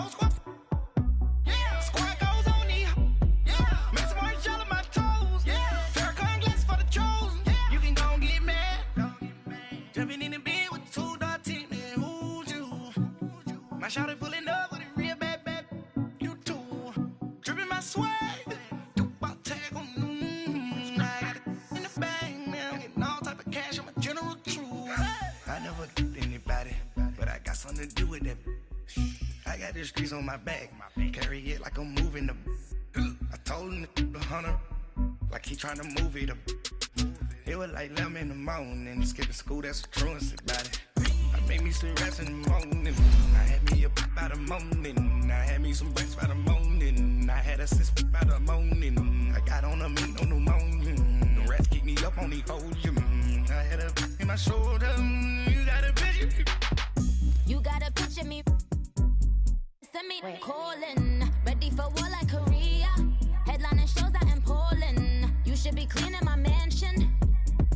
whole squad. Yeah, squad goes on me. Yeah, make some orange gel on my toes. Yeah, Farrakhan glasses for the chosen. Yeah, you can go and get mad. Jumping in the bed with 2 dark teeth, man. Who's you? My shawty pulling up with a real bad. You too. Dripping my swag. Tag on. I got it in the bag, man. I'm getting all type of cash. I'm a general truth. I never did anybody, but I got something to do with that. I got the streets on my back. Carry it like I'm moving the. I told him to 100, like he trying to move it up. It was like 11 in the morning. Skipping school, that's a truancy about it. I made me some rest in the morning. I had me up by the morning. I had me some breaks by the morning. I had a sis by the morning. I got on a meat on the morning. The rats keep me up on the podium. I had a in my shoulder. You got a picture. You got a picture me. Send me calling. Ready for war like Korea. Headlining shows out in Poland. You should be cleaning my mansion.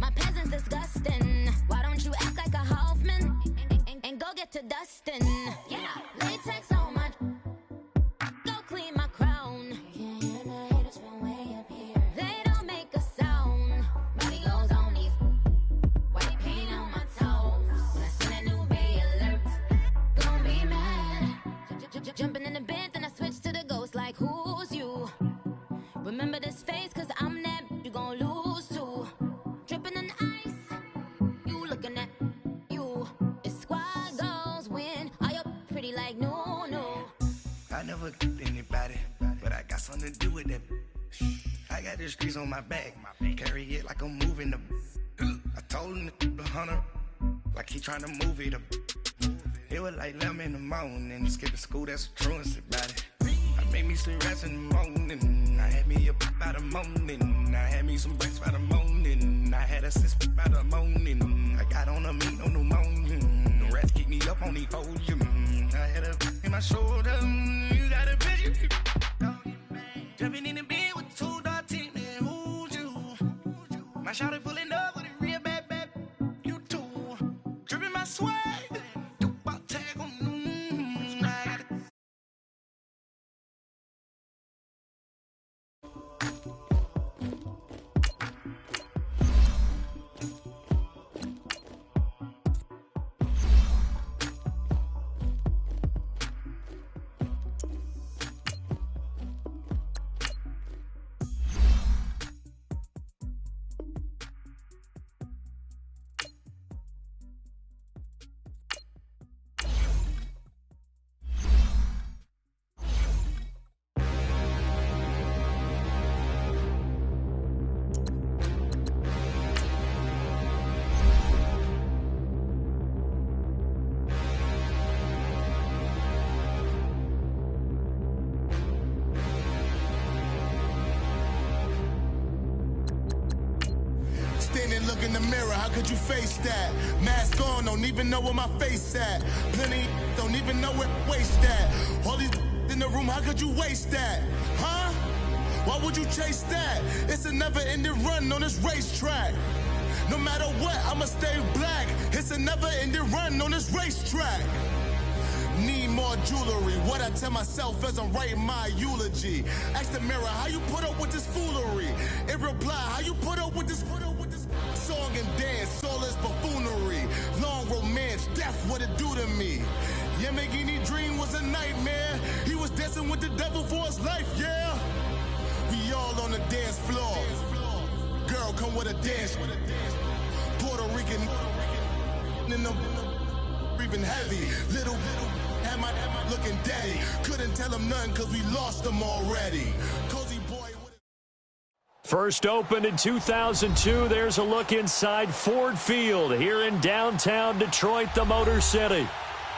My peasants disgusting. Why don't you act like a Hoffman and go get to dustin'? Yeah, latex on my. Go clean my crown. Can't hear the haters from way up here. They don't make a sound. Body goes on these. White paint on my toes. When I see that new Bay alert, gon' be mad. Jumping in the bed, then I switch to the ghost like who's you? Remember this face, cause I'm that you gon' lose too. Dripping in ice, you looking at you. It's squad goals win. Are you pretty like no? I never did anybody, but I got something to do with that. I got the streets on my back. Carry it like I'm moving the. I told him to 100, like he trying to move it up. It was like 11 in the morning. Skipping school, that's a truancy about it. I made me some rest in the morning. I had me up by the morning. I had me some breaks by the morning. I had a sis by the morning. I got on a meat on the morning. The rats keep me up on the podium. I had a in my shoulder. You got a picture. Jumping in the bed with 2 dark teeth, man. Who's you? My shawty pulling up with a real bad. You too. Dripping my swag. Tag on. I got it. Look in the mirror, how could you face that? Mask on, don't even know where my face at. Plenty don't even know where waste at. All these in the room, how could you waste that? Huh? Why would you chase that? It's a never-ending run on this racetrack. No matter what, I'ma stay black. It's a never-ending run on this racetrack. Need more jewelry. What I tell myself as I'm writing my eulogy. Ask the mirror, how you put up with this foolery? It reply, how you put up with this song and dance, all this buffoonery. Long romance, death, what it do to me? Yamagini dream was a nightmare. He was dancing with the devil for his life, yeah. We all on the dance floor. Girl, come with a dance. Puerto Rican in the breathing heavy. Little had my looking daddy. Couldn't tell him nothing cause we lost him already. Cozy boy. First opened in 2002, there's a look inside Ford Field here in downtown Detroit, the Motor City.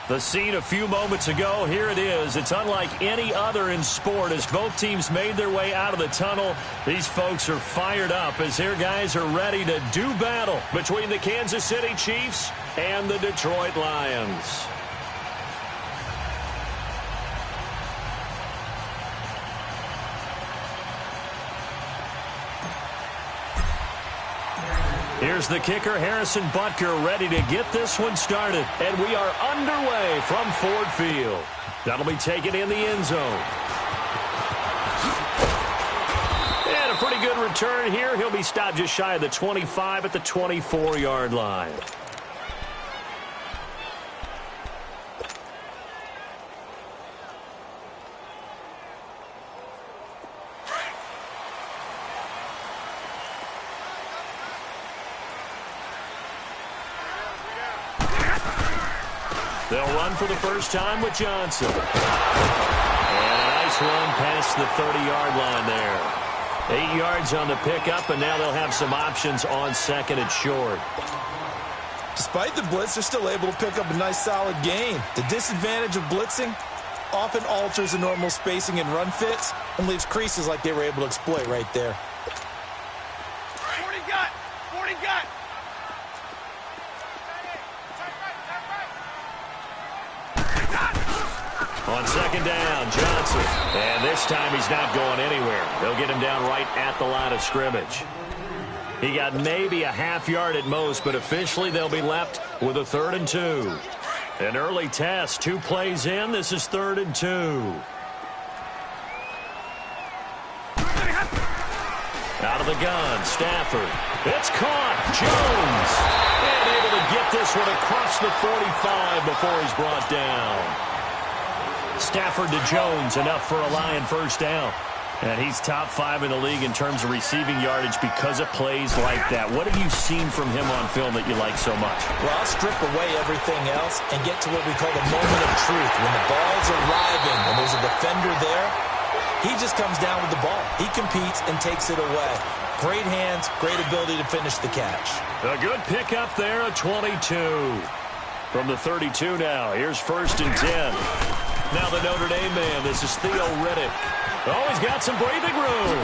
The scene a few moments ago, here it is. It's unlike any other in sport as both teams made their way out of the tunnel. These folks are fired up as their guys are ready to do battle between the Kansas City Chiefs and the Detroit Lions. Here's the kicker, Harrison Butker, ready to get this one started. And we are underway from Ford Field. That'll be taken in the end zone. And a pretty good return here. He'll be stopped just shy of the 25 at the 24-yard line. They'll run for the first time with Johnson. And a nice run past the 30-yard line there. 8 yards on the pickup, and now they'll have some options on second and short. Despite the blitz, they're still able to pick up a nice solid gain. The disadvantage of blitzing often alters the normal spacing and run fits and leaves creases like they were able to exploit right there. 40 got! 40 got! On second down, Johnson. And this time he's not going anywhere. They'll get him down right at the line of scrimmage. He got maybe a half yard at most, but officially they'll be left with a 3rd and 2. An early test, 2 plays in. This is 3rd and 2. Out of the gun, Stafford. It's caught. Jones. And able to get this one across the 45 before he's brought down. Stafford to Jones, enough for a Lion first down. And he's top 5 in the league in terms of receiving yardage because of plays like that. What have you seen from him on film that you like so much? Well, I'll strip away everything else and get to what we call the moment of truth. When the ball's arriving and there's a defender there, he just comes down with the ball. He competes and takes it away. Great hands, great ability to finish the catch. A good pickup there, a 22. From the 32 now, here's 1st and 10. Now the Notre Dame man, this is Theo Riddick. Oh, he's got some breathing room.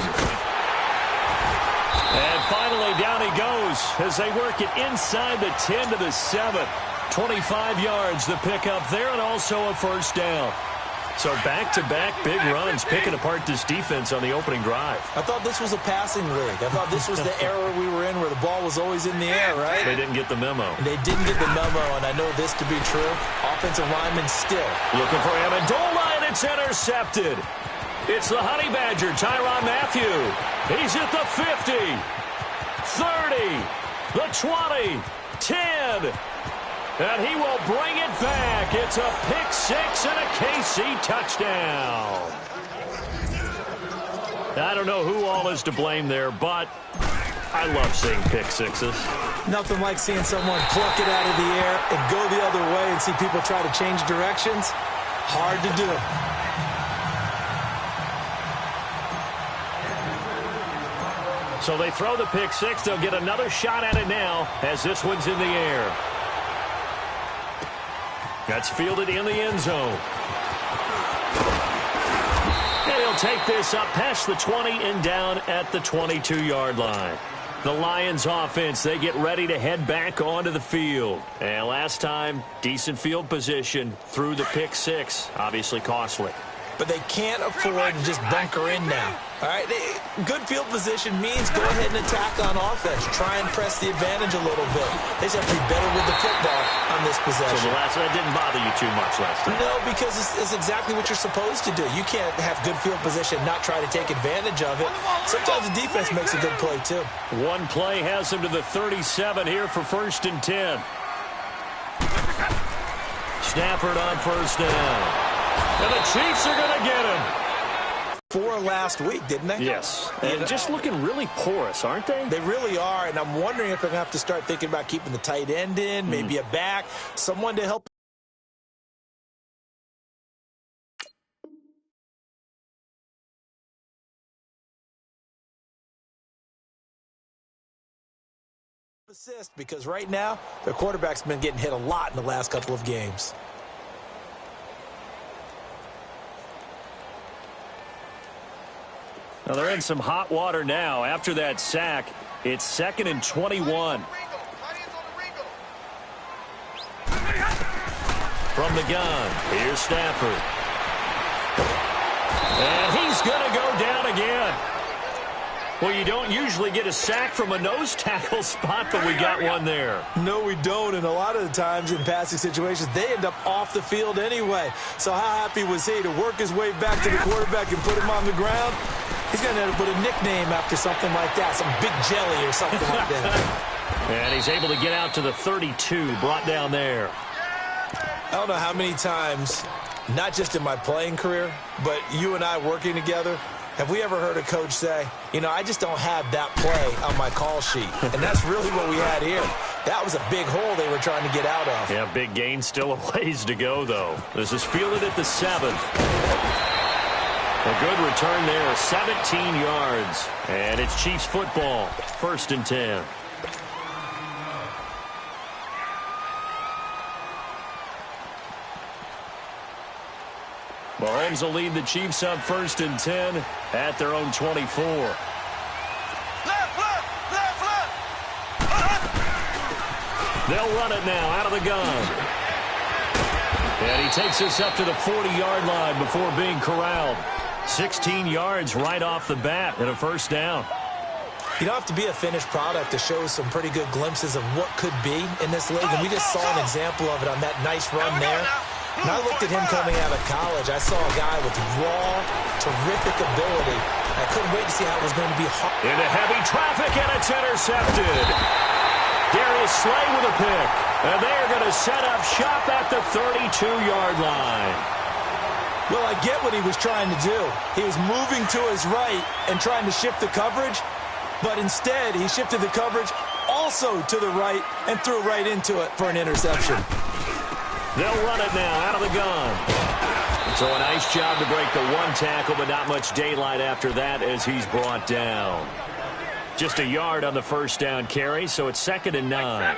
And finally, down he goes as they work it inside the 10 to the 7. 25 yards, the pickup there, and also a first down. So back-to-back big runs, picking apart this defense on the opening drive. I thought this was a passing league. I thought this was the era we were in where the ball was always in the air, right? They didn't get the memo. They didn't get the memo, and I know this to be true. Offensive lineman still. Looking for Amendola, and it's intercepted. It's the Honey Badger, Tyrann Mathieu. He's at the 50, 30, the 20, 10. And he will bring it back. It's a pick 6 and a KC touchdown. I don't know who all is to blame there, but I love seeing pick 6s. Nothing like seeing someone pluck it out of the air and go the other way and see people try to change directions. Hard to do. So they throw the pick 6. They'll get another shot at it now as this one's in the air. That's fielded in the end zone. And he'll take this up past the 20 and down at the 22-yard line. The Lions offense, they get ready to head back onto the field. And last time, decent field position through the pick 6. Obviously costly. But they can't afford to just bunker in now. All right, good field position means go ahead and attack on offense. Try and press the advantage a little bit. They just have to be better with the football on this possession. So that didn't bother you too much last time? No, because it's exactly what you're supposed to do. You can't have good field position and not try to take advantage of it. Sometimes the defense makes a good play, too. One play has him to the 37 here for 1st and 10. Stafford on first down. And the Chiefs are going to get him. 4 last week, didn't they? Yes. And just looking really porous, aren't they? They really are, and I'm wondering if they're going to have to start thinking about keeping the tight end in, maybe a back, someone to help. Assist, because right now, their quarterback's been getting hit a lot in the last couple of games. Now they're in some hot water now. After that sack, it's 2nd and 21. From the gun, here's Stafford. And he's going to go down again. Well, you don't usually get a sack from a nose tackle spot, but we got one there. No, we don't, and a lot of the times in passing situations, they end up off the field anyway. So how happy was he to work his way back to the quarterback and put him on the ground? He's going to end up with a nickname after something like that, some big jelly or something like that. And he's able to get out to the 32, brought down there. I don't know how many times, not just in my playing career, but you and I working together, have we ever heard a coach say, you know, I just don't have that play on my call sheet? And that's really what we had here. That was a big hole they were trying to get out of. Yeah, big gain, still a ways to go, though. This is fielded at the 7. A good return there, 17 yards. And it's Chiefs football, 1st and 10. Mahomes will lead the Chiefs up 1st and 10 at their own 24. They'll run it now out of the gun. And he takes us up to the 40-yard line before being corralled. 16 yards right off the bat and a 1st down. You don't have to be a finished product to show some pretty good glimpses of what could be in this league, and we just saw an example of it on that nice run there. When I looked at him coming out of college, I saw a guy with raw, terrific ability. I couldn't wait to see how it was going to be hard. Into heavy traffic, and it's intercepted. Darius Slay with a pick. And they're going to set up shop at the 32-yard line. Well, I get what he was trying to do. He was moving to his right and trying to shift the coverage, but instead he shifted the coverage also to the right and threw right into it for an interception. They'll run it now out of the gun. So a nice job to break the one tackle, but not much daylight after that as he's brought down. Just a yard on the 1st down carry, so it's 2nd and 9.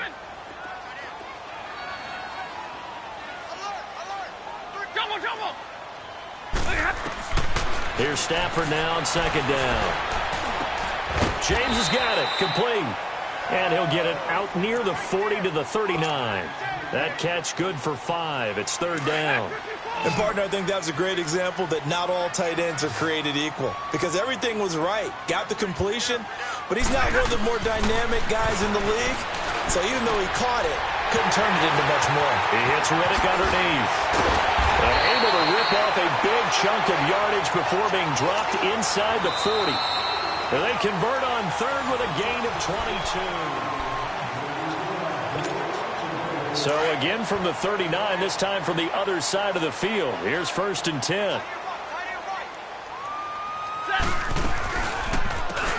Here's Stafford now on 2nd down. James has got it, complete. And he'll get it out near the 40 to the 39. That catch good for 5. It's 3rd down. And, partner, I think that was a great example that not all tight ends are created equal because everything was right. Got the completion, but he's not one of the more dynamic guys in the league. So even though he caught it, couldn't turn it into much more. He hits Riddick underneath. And able to rip off a big chunk of yardage before being dropped inside the 40. And they convert on 3rd with a gain of 22. So again from the 39, this time from the other side of the field. Here's 1st and 10.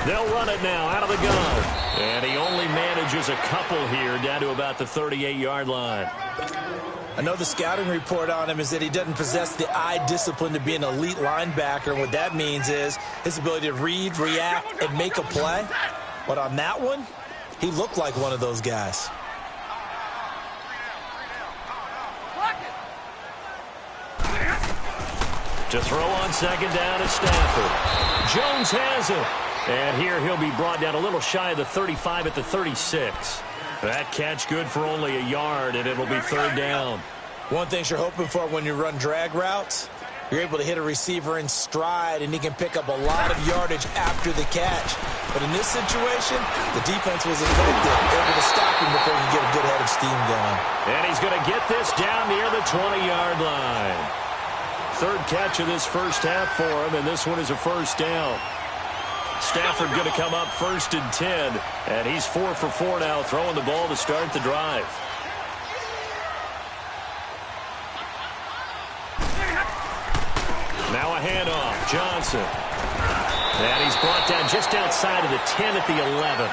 They'll run it now out of the gun. And he only manages a couple here down to about the 38-yard line. I know the scouting report on him is that he doesn't possess the eye discipline to be an elite linebacker. And what that means is his ability to read, react, and make a play. But on that one, he looked like one of those guys. To throw on 2nd down at Stafford. Jones has it. And here he'll be brought down a little shy of the 35 at the 36. That catch good for only a yard, and it'll be 3rd down. One thing you're hoping for when you run drag routes, you're able to hit a receiver in stride, and he can pick up a lot of yardage after the catch. But in this situation, the defense was effective, able to stop him before he could get a good head of steam going. And he's going to get this down near the 20-yard line. 3rd catch of this 1st half for him, and this one is a 1st down. Stafford going to come up 1st and 10, and he's 4 for 4 now, throwing the ball to start the drive. Now a handoff, Johnson. And he's brought down just outside of the 10 at the 11.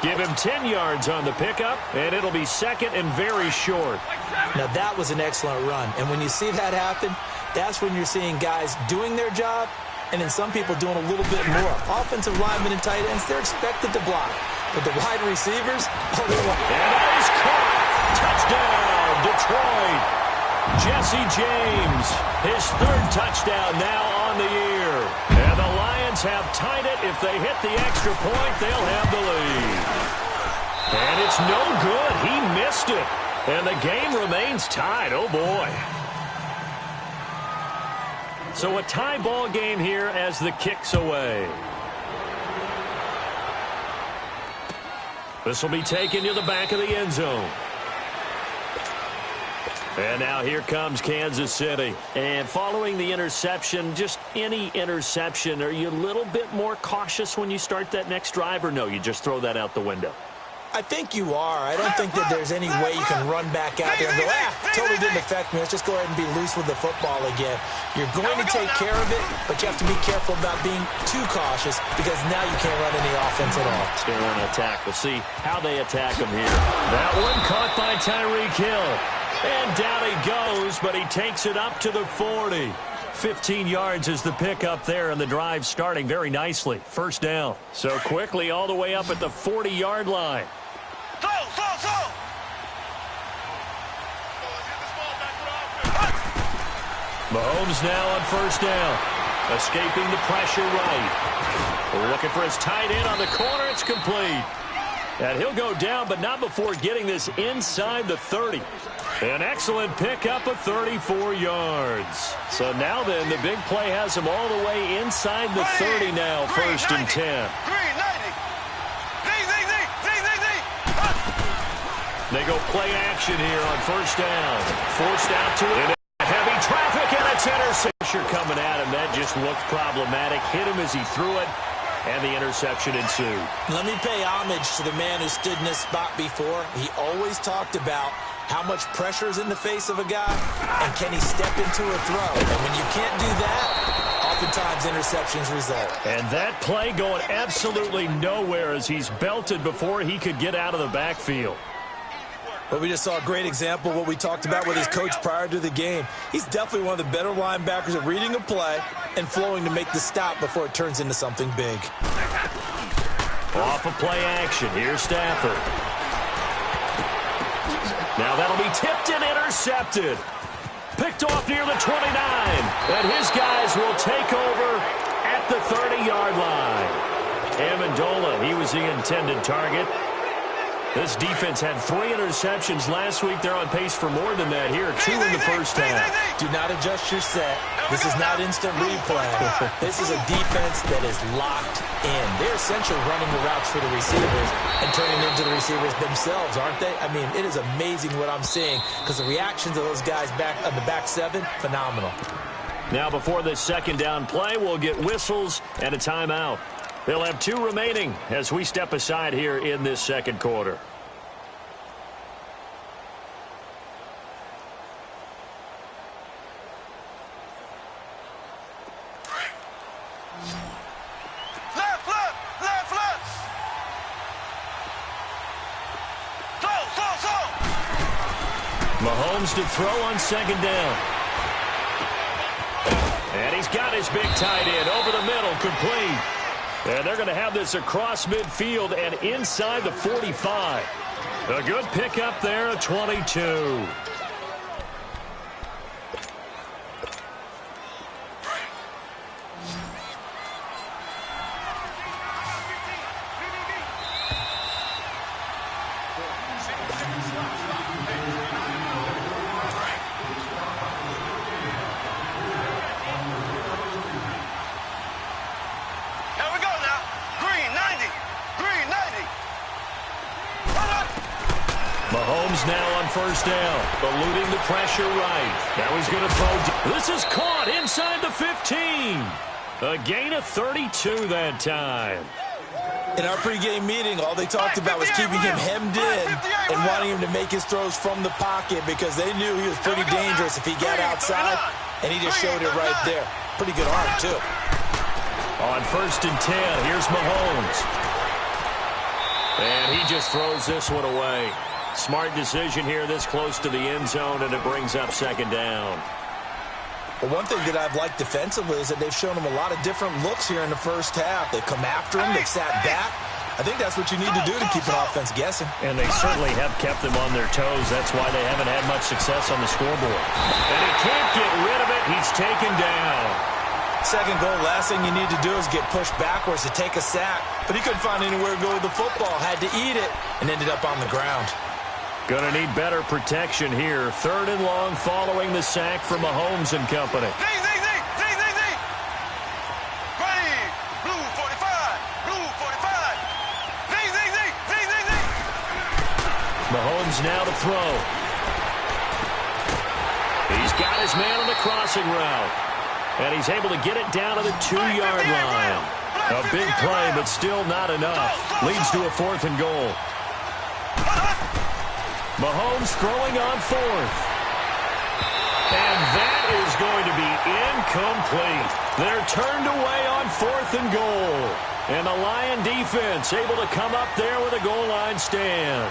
Give him 10 yards on the pickup, and it'll be 2nd and very short. Now that was an excellent run, and when you see that happen, that's when you're seeing guys doing their job, and then some people doing a little bit more. Offensive linemen and tight ends, they're expected to block. But the wide receivers, oh, they want. And that is caught. Touchdown, Detroit. Jesse James, his 3rd touchdown now on the year. And the Lions have tied it. If they hit the extra point, they'll have the lead. And it's no good. He missed it. And the game remains tied. Oh, boy. So a tie ball game here as the kick's away. This will be taken to the back of the end zone. And now here comes Kansas City. And following the interception, just any interception, are you a little bit more cautious when you start that next drive, or no, you just throw that out the window? I think you are. I don't think that there's any way you can run back out there and go, totally didn't affect me. Let's just go ahead and be loose with the football again. You're going to take care of it, but you have to be careful about being too cautious because now you can't run any offense at all. They're on attack. We'll see how they attack them here. That one caught by Tyreek Hill. And down he goes, but he takes it up to the 40. 15 yards is the pickup there, and the drive starting very nicely. First down. So quickly all the way up at the 40-yard line. Mahomes now on first down. Escaping the pressure right. Looking for his tight end on the corner. It's complete. And he'll go down, but not before getting this inside the 30. An excellent pickup of 34 yards. So now then, the big play has him all the way inside the 30 now, first and 10. They go play action here on first down. Forced out to it. Heavy traffic, and it's interception coming at him. That just looked problematic. Hit him as he threw it, and the interception ensued. Let me pay homage to the man who stood in this spot before. He always talked about how much pressure is in the face of a guy, and can he step into a throw? And when you can't do that, oftentimes interceptions result. And that play going absolutely nowhere as he's belted before he could get out of the backfield. But we just saw a great example of what we talked about with his coach prior to the game. He's definitely one of the better linebackers at reading a play and flowing to make the stop before it turns into something big. Off of play action. Here's Stafford. Now that'll be tipped and intercepted. Picked off near the 29. And his guys will take over at the 30-yard line. Amendola, he was the intended target. This defense had 3 interceptions last week. They're on pace for more than that here. 2 in the first half. Do not adjust your set. This is not instant replay. This is a defense that is locked in. They're essentially running the routes for the receivers and turning them into the receivers themselves, aren't they? I mean, it is amazing what I'm seeing because the reactions of those guys back on the back 7, phenomenal. Now before this second down play, we'll get whistles and a timeout. They'll have 2 remaining as we step aside here in this second quarter. Mahomes to throw on second down. And he's got his big tight end over the middle, complete. And they're going to have this across midfield and inside the 45. A good pickup there at 22. Mahomes now on first down, eluding the pressure right. Now he's going to throw. This is caught inside the 15. A gain of 32 that time. In our pregame meeting, all they talked about was keeping him hemmed in and wanting him to make his throws from the pocket because they knew he was pretty dangerous if he got outside, and he just showed it right there. Pretty good arm, too. On first and 10, here's Mahomes. And he just throws this one away. Smart decision here this close to the end zone, and it brings up second down. Well, one thing that I've liked defensively is that they've shown him a lot of different looks here in the first half. They've come after him. They've sat back. I think that's what you need to do to keep an offense guessing. And they certainly have kept them on their toes. That's why they haven't had much success on the scoreboard. And he can't get rid of it. He's taken down. Second goal, last thing you need to do is get pushed backwards to take a sack. But he couldn't find anywhere to go with the football. Had to eat it and ended up on the ground. Going to need better protection here. Third and long following the sack from Mahomes and company. Mahomes now to throw. He's got his man on the crossing route. And he's able to get it down to the 2-yard line. A big play, but still not enough. Leads to a 4th and goal. Mahomes throwing on 4th. And that is going to be incomplete. They're turned away on 4th and goal. And the Lion defense able to come up there with a goal line stand.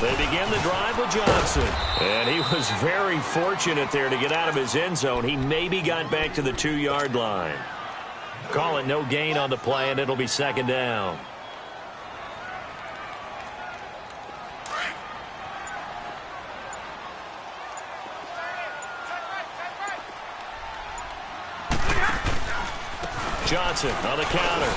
They begin the drive with Johnson. And he was very fortunate there to get out of his end zone. He maybe got back to the 2-yard line. Call it no gain on the play, and it'll be 2nd down. Johnson on the counter.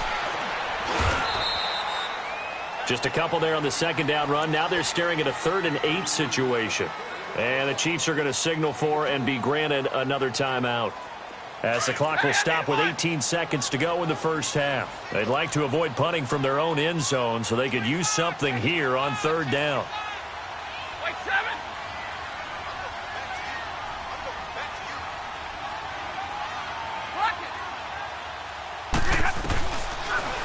Just a couple there on the 2nd down run. Now they're staring at a 3rd and 8 situation. And the Chiefs are going to signal for and be granted another timeout, as the clock will stop with 18 seconds to go in the first half. They'd like to avoid punting from their own end zone so they could use something here on 3rd down.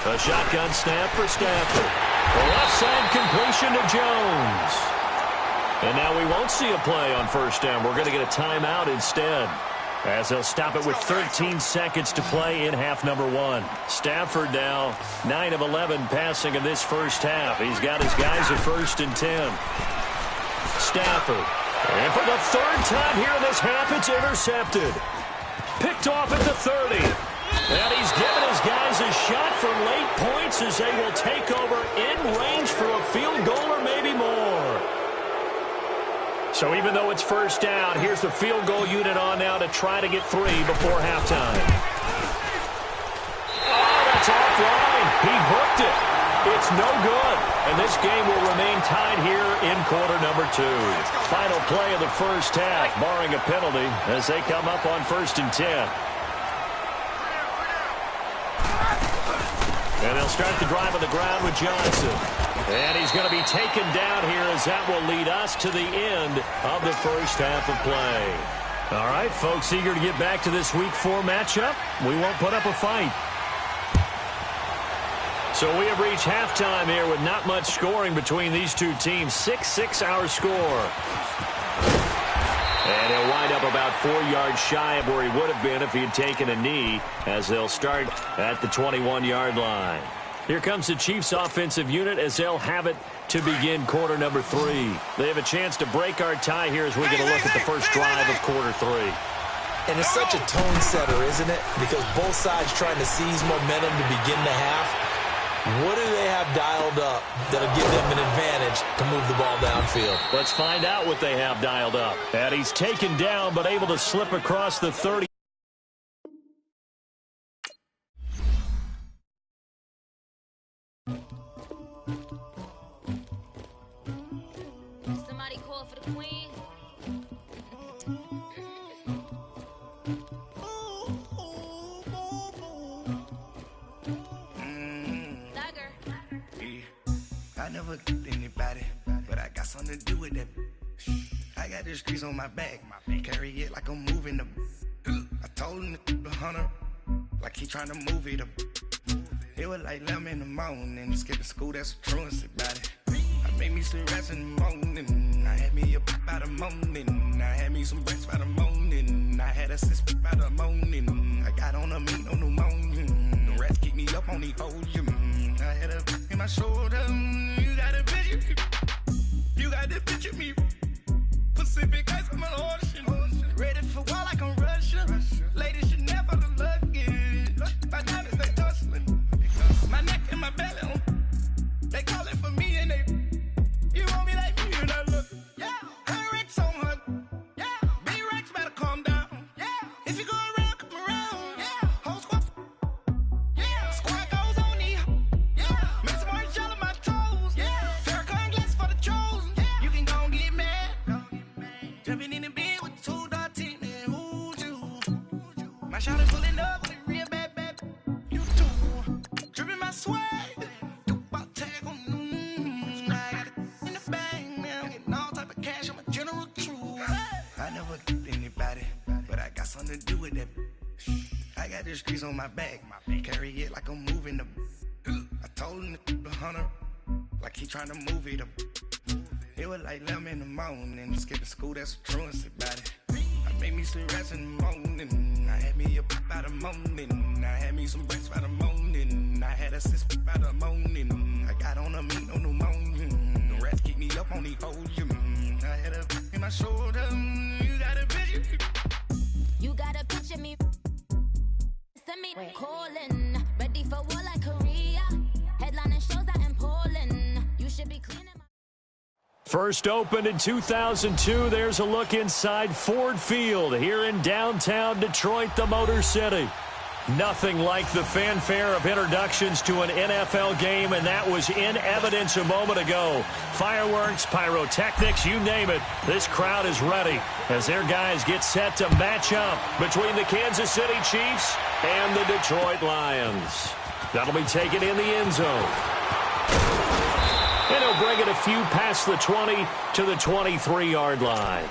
A shotgun snap for Stafford. The left side completion to Jones. And now we won't see a play on 1st down. We're going to get a timeout instead, as they'll stop it with 13 seconds to play in half number 1. Stafford now 9 of 11 passing in this first half. He's got his guys at 1st and 10. Stafford. And for the 3rd time here in this half, it's intercepted. Picked off at the 30. And he's given his guys a shot for late points as they will take over in range for a field goal or maybe more. So even though it's 1st down, here's the field goal unit on now to try to get 3 before halftime. Oh, that's offline. He hooked it. It's no good. And this game will remain tied here in quarter number 2. Final play of the first half, barring a penalty, as they come up on 1st and 10. And they'll start the drive on the ground with Johnson. And he's going to be taken down here, as that will lead us to the end of the first half of play. All right, folks, eager to get back to this Week 4 matchup. We won't put up a fight. So we have reached halftime here with not much scoring between these two teams. 6-6 our score. And he'll wind up about 4 yards shy of where he would have been if he had taken a knee, as they'll start at the 21-yard line. Here comes the Chiefs offensive unit as they'll have it to begin quarter number 3. They have a chance to break our tie here as we get a look at the first drive of quarter 3. And it's such a tone setter, isn't it? Because both sides trying to seize momentum to begin the half. What do they have dialed up that'll give them an advantage to move the ball downfield? Let's find out what they have dialed up. And he's taken down, but able to slip across the 30. Somebody call for the queen. I never anybody, but I got something to do with that. I got the streets on my back, carry it like I'm moving the. I told him to 100, like he trying to move it up. It was like 11 in the morning, skipping school, that's a truancy about it. I made me some rest in the morning, I had me a pop by the morning, I had me some breaks by the morning, I had a six by the morning, I got on a meat on the morning, the rest keep me up on the podium, I had a in my shoulder, you got a picture, you got to picture me, Pacific ice on my ocean, ready for war like I'm Russia, ladies should never the luggage, my diamonds they hustling, my neck and my belly, they call it for me and they, you want me like me and I look, yeah, her Rex on her, yeah, B-Rex better calm down, yeah, if you go around, come around, yeah, whole squad, yeah, squad goes on the, yeah, Miss Marshall on my toes. the streets on my back. Carry it like I'm moving the. I told him the 100, like he trying to move it up. It was like 11 in the morning. Skipping school, that's a truancy about it. I made me some rest in the morning. I had me a pop by the morning. I had me some breaks by the morning. I had a sis by the morning. I got on a meat on the morning. The rats keep me up on the podium. I had a in my shoulder. You got a picture. You got a picture me. Send me calling. Ready for war like Korea. Headlining shows out in Poland. You should be cleaning my. First opened in 2002, there's a look inside Ford Field here in downtown Detroit, the Motor City. Nothing like the fanfare of introductions to an NFL game, and that was in evidence a moment ago. Fireworks, pyrotechnics, you name it. This crowd is ready as their guys get set to match up between the Kansas City Chiefs and the Detroit Lions. That'll be taken in the end zone. And he'll bring it a few past the 20 to the 23-yard line.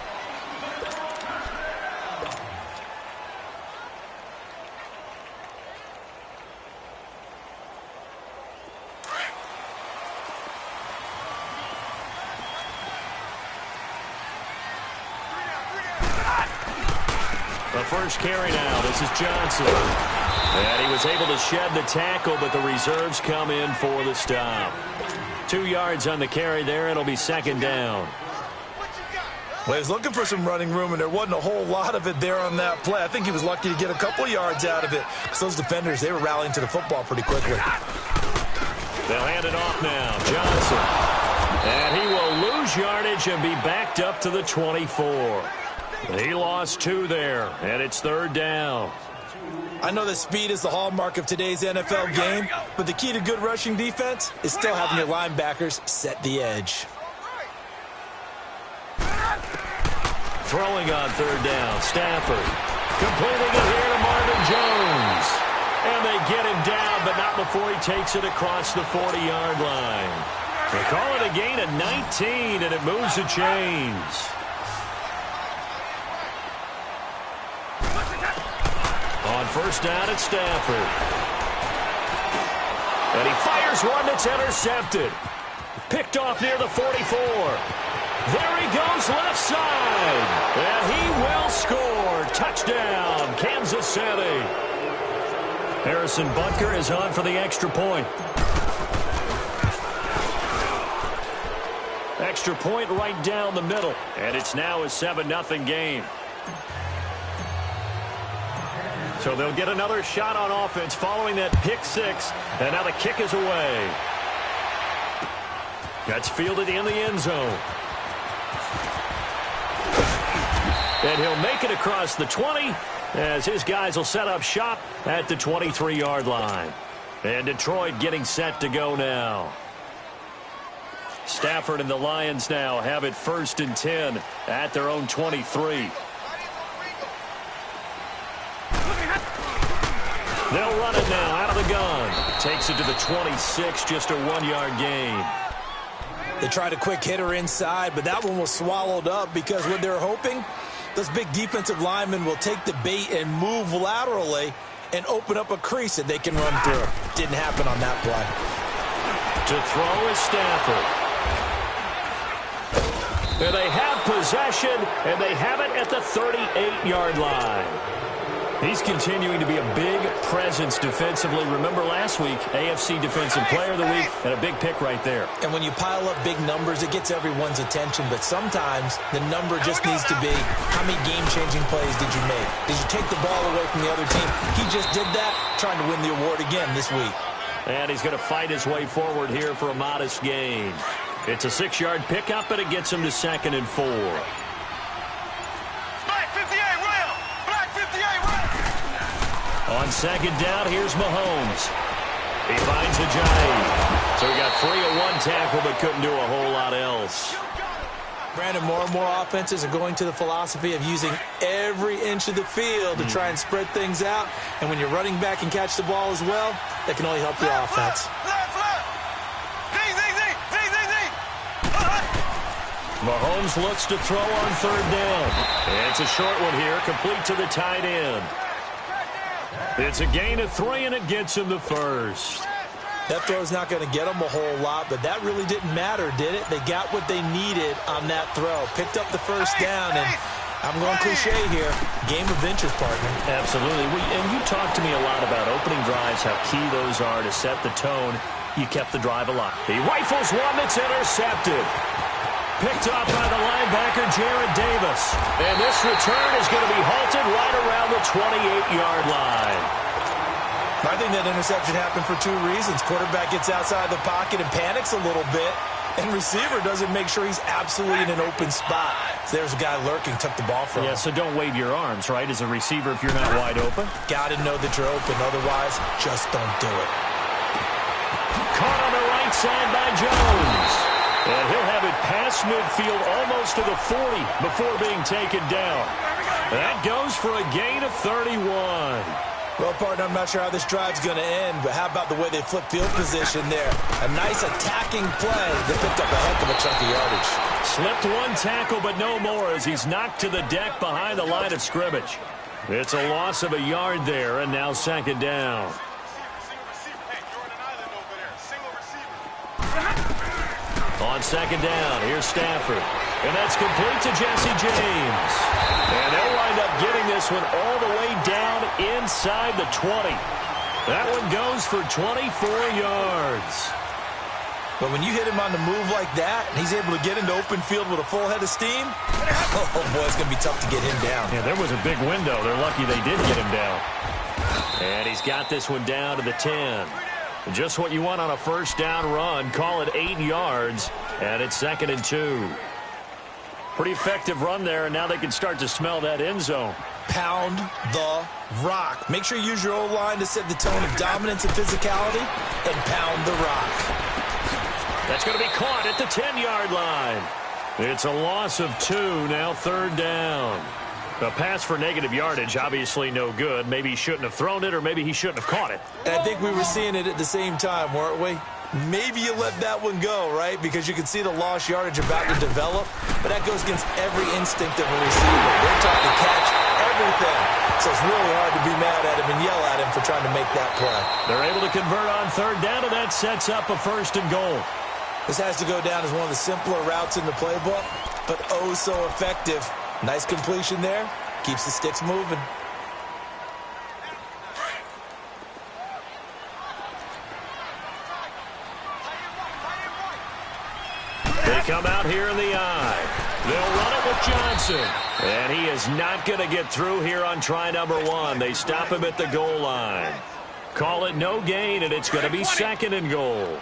The first carry now. This is Johnson. And he was able to shed the tackle, but the reserves come in for the stop. 2 yards on the carry there. It'll be second down. Well, he was looking for some running room, and there wasn't a whole lot of it there on that play. I think he was lucky to get a couple yards out of it. So those defenders, they were rallying to the football pretty quickly. They'll hand it off now. Johnson. And he will lose yardage and be backed up to the 24. He lost 2 there, and it's third down. I know that speed is the hallmark of today's NFL game, but the key to good rushing defense is still having your linebackers set the edge. Throwing on third down, Stafford. Completing it here to Marvin Jones. And they get him down, but not before he takes it across the 40-yard line. They call it a gain of 19, and it moves the chains. On first down, it's Stafford. And he fires one that's intercepted. Picked off near the 44. There he goes left side. And he will score. Touchdown, Kansas City. Harrison Butker is on for the extra point. Extra point right down the middle. And it's now a 7-0 game. So they'll get another shot on offense following that pick six. And now the kick is away. That's fielded in the end zone. And he'll make it across the 20 as his guys will set up shop at the 23-yard line. And Detroit getting set to go now. Stafford and the Lions now have it 1st and 10 at their own 23. They'll run it now out of the gun. Takes it to the 26, just a 1-yard gain. They tried a quick hitter inside, but that one was swallowed up because what they're hoping, those big defensive linemen will take the bait and move laterally and open up a crease that they can run through. Didn't happen on that play. To throw is Stafford. And they have possession, and they have it at the 38-yard line. He's continuing to be a big presence defensively. Remember last week, AFC Defensive Player of the Week, and a big pick right there. And when you pile up big numbers, it gets everyone's attention. But sometimes the number just needs to be, how many game-changing plays did you make? Did you take the ball away from the other team? He just did that, trying to win the award again this week. And he's going to fight his way forward here for a modest gain. It's a 6-yard pickup, and it gets him to 2nd and 4. On 2nd down, here's Mahomes. He finds Ajayi. So he got free of one tackle, but couldn't do a whole lot else. Brandon, more and more offenses are going to the philosophy of using every inch of the field to try and spread things out. And when you're running back and catch the ball as well, that can only help your offense. Mahomes looks to throw on 3rd down. And it's a short one here, complete to the tight end. It's a gain of 3, and it gets him the first. That throw's not going to get them a whole lot, but that really didn't matter, did it? They got what they needed on that throw. Picked up the first down, and I'm going cliche here. Game of inches, partner. Absolutely. And you talked to me a lot about opening drives, how key those are to set the tone. You kept the drive alive. He rifles one that's intercepted. Picked off by the linebacker, Jared Davis. And this return is going to be halted right around the 28-yard line. I think that interception happened for 2 reasons. Quarterback gets outside the pocket and panics a little bit, and receiver doesn't make sure he's absolutely in an open spot. So there's a guy lurking, took the ball from him. Yeah, so don't wave your arms, right, as a receiver if you're not wide open. Got to know that you're open. Otherwise, just don't do it. Caught on the right side by Jones. And he'll have it past midfield almost to the 40 before being taken down. That goes for a gain of 31. Well, partner, I'm not sure how this drive's going to end, but how about the way they flip field position there? A nice attacking play that picked up a heck of a chunk of yardage. Slipped one tackle, but no more as he's knocked to the deck behind the line of scrimmage. It's a loss of a yard there, and now second down. On second down, here's Stafford. And that's complete to Jesse James. And they'll wind up getting this one all the way down inside the 20. That one goes for 24 yards. But when you hit him on the move like that, and he's able to get into open field with a full head of steam, oh boy, it's going to be tough to get him down. Yeah, there was a big window. They're lucky they did get him down. And he's got this one down to the 10. Just what you want on a first down run. Call it 8 yards, and it's 2nd and 2. Pretty effective run there, and now they can start to smell that end zone. Pound the rock. Make sure you use your O-line to set the tone of dominance and physicality, and pound the rock. That's going to be caught at the 10-yard line. It's a loss of 2, now 3rd down. A pass for negative yardage, obviously no good. Maybe he shouldn't have thrown it, or maybe he shouldn't have caught it. And I think we were seeing it at the same time, weren't we? Maybe you let that one go, right? Because you can see the lost yardage about to develop. But that goes against every instinct of a receiver. They're trying to catch everything. So it's really hard to be mad at him and yell at him for trying to make that play. They're able to convert on 3rd down, and that sets up a 1st and goal. This has to go down as one of the simpler routes in the playbook, but oh so effective. Nice completion there. Keeps the sticks moving. They come out here in the eye. They'll run it with Johnson. And he is not going to get through here on try number 1. They stop him at the goal line. Call it no gain, and it's going to be 2nd and goal.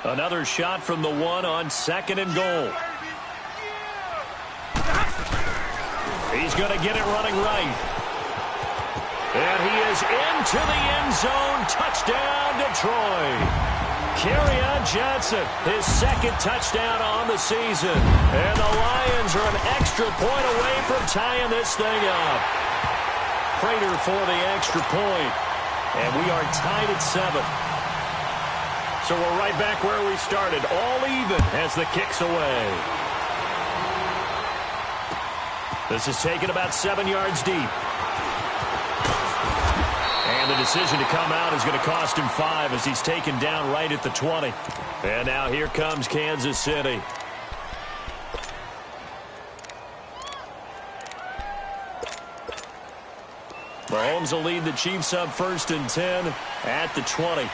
Another shot from the 1 on 2nd and goal. He's going to get it running right. And he is into the end zone. Touchdown, Detroit. Kerryon Johnson, his 2nd touchdown on the season. And the Lions are an extra point away from tying this thing up. Prater for the extra point. And we are tied at 7. So we're right back where we started, all even as the kick's away. This is taken about 7 yards deep. And the decision to come out is going to cost him 5 as he's taken down right at the 20. And now here comes Kansas City. Mahomes will lead the Chiefs up 1st and 10 at the 20.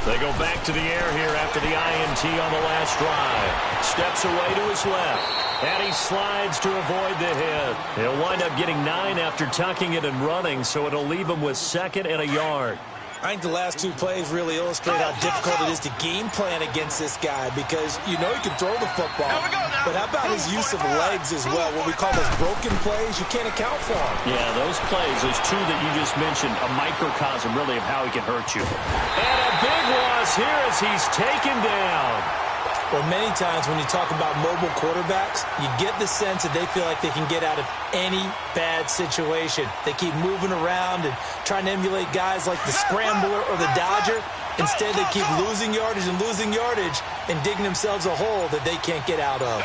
They go back to the air here after the INT on the last drive. Steps away to his left. And he slides to avoid the hit. He'll wind up getting 9 after tucking it and running, so it'll leave him with 2nd and a yard. I think the last 2 plays really illustrate how difficult it is to game plan against this guy because you know he can throw the football. But how about his use of legs as well? What we call those broken plays, you can't account for them. Yeah, those plays, those 2 that you just mentioned, a microcosm really of how he can hurt you. And a big loss here as he's taken down. Well, many times when you talk about mobile quarterbacks, you get the sense that they feel like they can get out of any bad situation. They keep moving around and trying to emulate guys like the Scrambler or the Dodger. Instead, they keep losing yardage and digging themselves a hole that they can't get out of.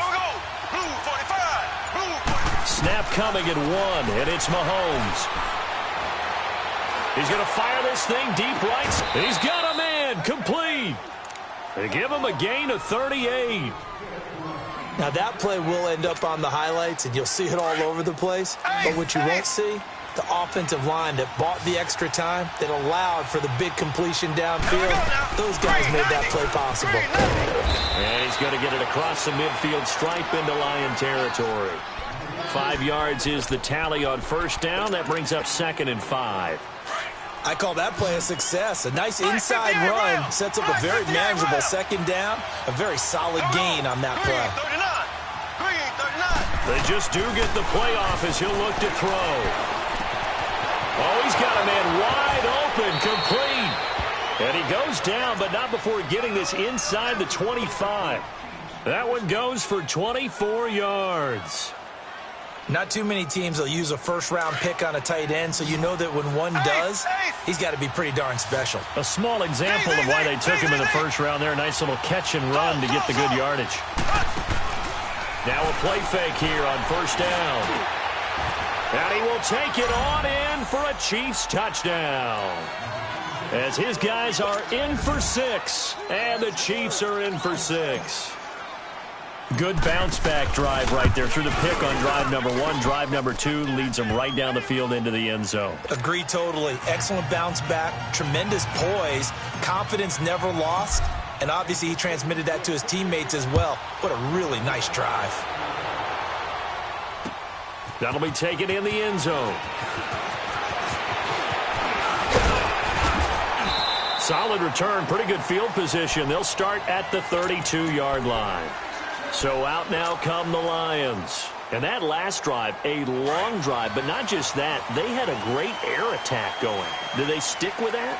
Blue 45. Blue 45. Snap coming at 1, and it's Mahomes. He's going to fire this thing deep right. He's got a man complete. They give him a gain of 38. Now, that play will end up on the highlights, and you'll see it all over the place. But what you won't see, the offensive line that bought the extra time, that allowed for the big completion downfield, those guys made that play possible. And he's going to get it across the midfield stripe into Lion territory. 5 yards is the tally on first down. That brings up 2nd and 5. I call that play a success. A nice inside run sets up a very manageable second down. A very solid gain on that play. They just do get the play off as he'll look to throw. Oh, he's got a man wide open, complete. And he goes down, but not before getting this inside the 25. That one goes for 24 yards. Not too many teams will use a first-round pick on a tight end, so you know that when one does, he's got to be pretty darn special. A small example of why they took him in the first round there. A nice little catch and run to get the good yardage. Now a play fake here on first down. And he will take it on in for a Chiefs touchdown. As his guys are in for 6, and the Chiefs are in for 6. Good bounce-back drive right there through the pick on drive number 1. Drive number 2 leads them right down the field into the end zone. Agree totally. Excellent bounce-back, tremendous poise, confidence never lost, and obviously he transmitted that to his teammates as well. What a really nice drive. That'll be taken in the end zone. Solid return, pretty good field position. They'll start at the 32-yard line. So out now come the Lions. And that last drive, a long drive, but not just that. They had a great air attack going. Do they stick with that?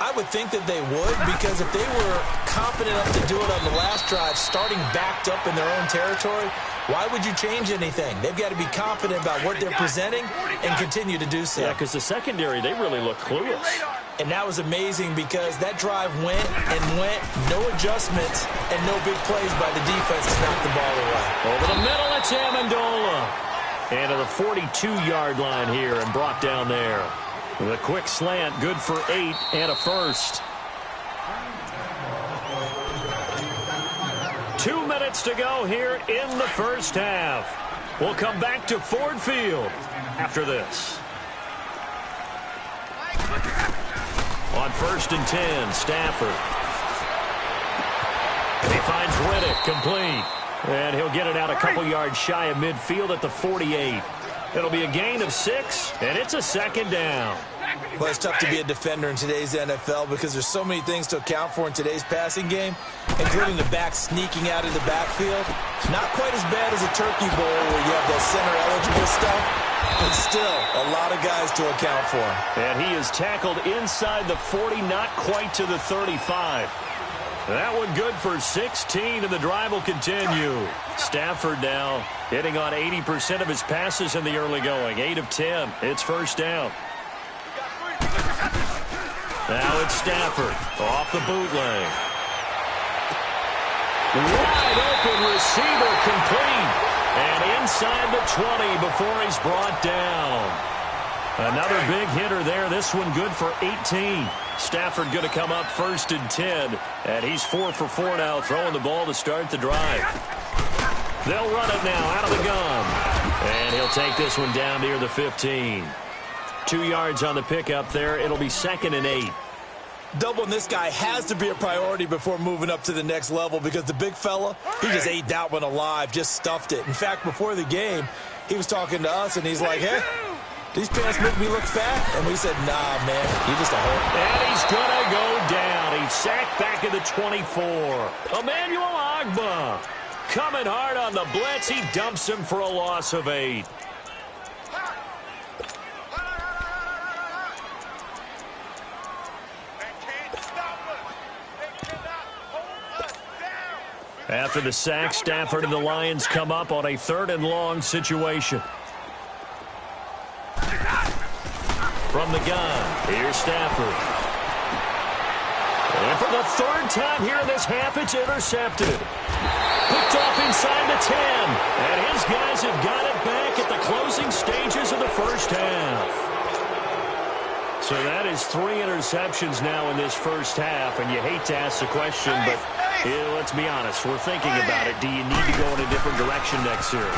I would think that they would, because if they were confident enough to do it on the last drive, starting backed up in their own territory, why would you change anything? They've got to be confident about what they're presenting and continue to do so. Yeah, because the secondary, they really look clueless. And that was amazing because that drive went and went, no adjustments, and no big plays by the defense to knock the ball away. Over the middle, it's Amendola. And to the 42-yard line here and brought down there. The quick slant, good for 8 and a first. 2 minutes to go here in the first half. We'll come back to Ford Field after this. On 1st and 10, Stafford. And he finds Riddick, complete. And he'll get it out a couple yards shy of midfield at the 48. It'll be a gain of 6, and it's a 2nd down. Well, it's tough to be a defender in today's NFL because there's so many things to account for in today's passing game, including the back sneaking out of the backfield. Not quite as bad as a turkey bowl where you have that center-eligible stuff, but still a lot of guys to account for. And he is tackled inside the 40, not quite to the 35. That one good for 16, and the drive will continue. Stafford now hitting on 80% of his passes in the early going. 8 of 10. It's first down. Now it's Stafford off the bootleg. Wide open receiver, complete. And inside the 20 before he's brought down. Another big hitter there. This one good for 18. Stafford going to come up 1st and 10. And he's 4 for 4 now, throwing the ball to start the drive. They'll run it now out of the gun. And he'll take this one down near the 15. 2 yards on the pickup there. It'll be 2nd and 8. Doubling this guy has to be a priority before moving up to the next level because the big fella, he just ate that one alive, just stuffed it. In fact, before the game, he was talking to us, and he's like, hey, these pants make me look fat? And we said, nah, man, you're just a hole. And he's going to go down. He's sacked back at the 24. Emmanuel Ogbah coming hard on the blitz. He dumps him for a loss of 8. After the sack, Stafford and the Lions come up on a 3rd and long situation. From the gun, here's Stafford. And for the third time here in this half, it's intercepted. Picked off inside the 10. And his guys have got it back at the closing stages of the first half. So that is 3 interceptions now in this first half. And you hate to ask the question, but let's be honest. We're thinking about it. Do you need to go in a different direction next year?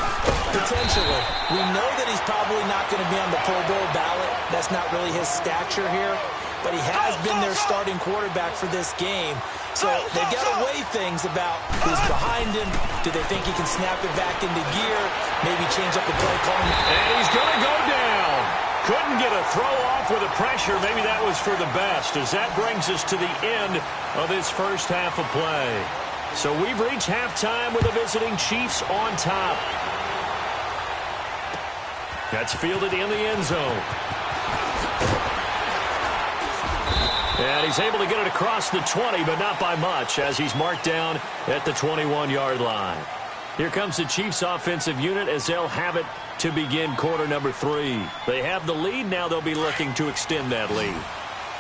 Potentially. We know that he's probably not going to be on the Pro Bowl ballot. That's not really his stature here. But he has been their starting quarterback for this game. So they've got to weigh things about who's behind him. Do they think he can snap it back into gear? Maybe change up the play calling. And he's going to go down. Couldn't get a throw off with the pressure. Maybe that was for the best, as that brings us to the end of this first half of play. So we've reached halftime with the visiting Chiefs on top. That's fielded in the end zone. And he's able to get it across the 20, but not by much, as he's marked down at the 21-yard line. Here comes the Chiefs offensive unit as they'll have it to begin quarter number 3. They have the lead. Now they'll be looking to extend that lead.